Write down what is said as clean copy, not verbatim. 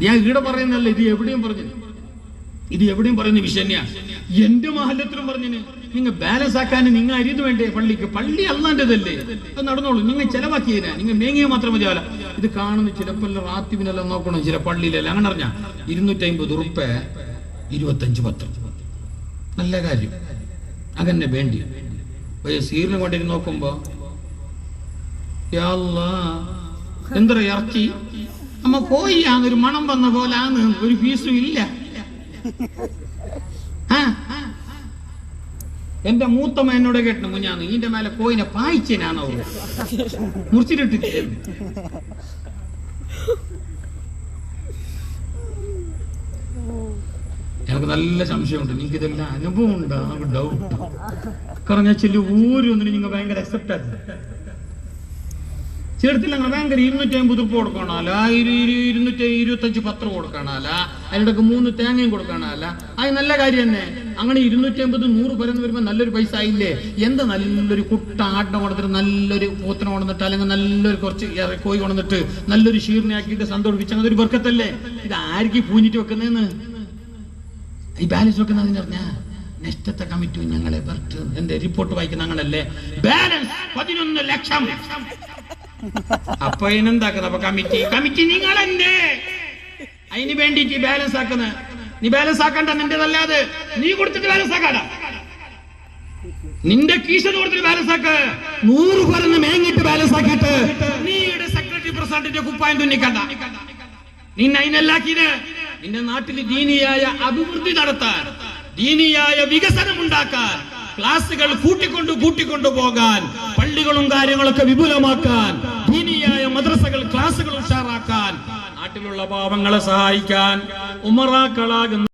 ഞാൻ ഇവിടെ പറയുന്നല്ല, ഇത് എവിടെയും പറയുന്ന വിഷയം തന്നെയാണ്. എന്റെ മഹല്ലത്തിലും പറഞ്ഞിന് നിങ്ങൾ ബാലൻസ് ആക്കാൻ നിങ്ങൾ അരിത് വേണ്ടേ പള്ളിക്ക്? പള്ളി അള്ളാന്റെതല്ലേ, അത് നടന്നോളൂ. നിങ്ങൾ ചെലവാക്കിയതിനാ, നിങ്ങൾ മേങ്ങിയ മാത്രം മതിയാവില്ല. ഇത് കാണുന്ന ചിലപ്പോൾ റാത്തിബിനെല്ലാം നോക്കണം, ചില പള്ളിയിലെല്ലാം അങ്ങനെ അറിഞ്ഞ 250 ഉറുപ്പ 25 പത്രം. നല്ല കാര്യം, അങ്ങനെ വേണ്ടി സീറിനെ കൊണ്ടിരുന്ന് നോക്കുമ്പോ എന്താ ഇറച്ചി അമ്മ കോഴിയാന്നൊരു മണം വന്ന പോലാന്ന്, ഒരു ഫീസും ഇല്ല. എന്റെ മൂത്തമ്മ എന്നോട് കേട്ടു മുഞ്ഞാന്ന്, ഇതിന്റെ മേലെ കോയിനെ പായിച്ചേനാണോ മുറിച്ചിട്ടിട്ട്. എനിക്ക് നല്ല സംശയമുണ്ട്, നിങ്ങൾക്ക് ഇതെല്ലാം അനുഭവം ഉണ്ടോ? ഡൗട്ട്. കാരണം ഞാൻ ചെല്ലു ഊരൊന്നിന് നിങ്ങൾ ഭയങ്കര അക്സെപ്റ്റ് ആക്കി ചേർത്തില്ല. നിങ്ങൾ ഭയങ്കര 250 ഉപ്പ് കൊടുക്കണല്ല, 225 പത്രം കൊടുക്കണല്ല, അതിനിടക്ക് 3 തേങ്ങയും കൊടുക്കണല്ല. അത് നല്ല കാര്യം തന്നെ. അങ്ങനെ 250 100 പരന്ന് വരുമ്പോ നല്ലൊരു പൈസ ആയില്ലേ? എന്താ നല്ലൊരു കുട്ട ആടിനെ കൊണ്ടിട്ട്, നല്ലൊരു പോത്തിനെ കൊണ്ടിട്ട്, അല്ലെങ്കിൽ നല്ലൊരു കുറച്ച് കോഴി കൊണ്ടിട്ട് നല്ലൊരു ഷീറിനെ ആക്കിയിട്ട് സന്തോഷിപ്പിച്ച അതൊരു ബർക്കത്തല്ലേ? ഇത് ആർക്ക് പൂഞ്ഞിട്ട് വെക്കുന്നതെന്ന് ഈ ബാലൻസ് വെക്കുന്നതെന്ന് പറഞ്ഞാ നെസ്റ്റത്തെ കമ്മിറ്റി ഞങ്ങളെ എന്റെ റിപ്പോർട്ട് വായിക്കുന്ന ഞങ്ങളല്ലേ ബാലൻസ് 11 ലക്ഷം. അപ്പൊ ഇതിനെന്താക്കുന്ന കമ്മിറ്റി നിങ്ങളെന്നെ അതിന് വേണ്ടിട്ട് ബാലൻസ് ആക്കുന്ന. നീ ബാലൻസ് ആക്കണ്ട, നിന്റെതല്ലാതെ നീ കൊടുത്തിട്ട് ബാലൻസ് ആക്കാടാ. നിന്റെ കീശത് കൊടുത്തിട്ട് ബാലൻസ് ആക്ക്. 100 പറഞ്ഞ് മേങ്ങിട്ട് ബാലൻസ് ആക്കിയിട്ട് നീയുടെ സെക്രട്ടറി പ്രസിഡന്റിന്റെ കുപ്പായം തുന്നിക്കണ്ട. നിന്നെ അതിനെല്ലാക്കിന് നിന്റെ നാട്ടിൽ ദീനിയായ അഭിവൃദ്ധി നടത്താൻ, ദീനിയായ വികസനം ഉണ്ടാക്കാൻ, ക്ലാസുകൾ കൂട്ടിക്കൊണ്ടു പോകാൻ, പള്ളികളും കാര്യങ്ങളൊക്കെ വിപുലമാക്കാൻ, ദീനിയായ മദ്രസകൾ ക്ലാസുകൾ ഉഷാറാക്കാൻ, നാട്ടിലുള്ള പാവങ്ങളെ സഹായിക്കാൻ ഉമറാക്കളാകുന്ന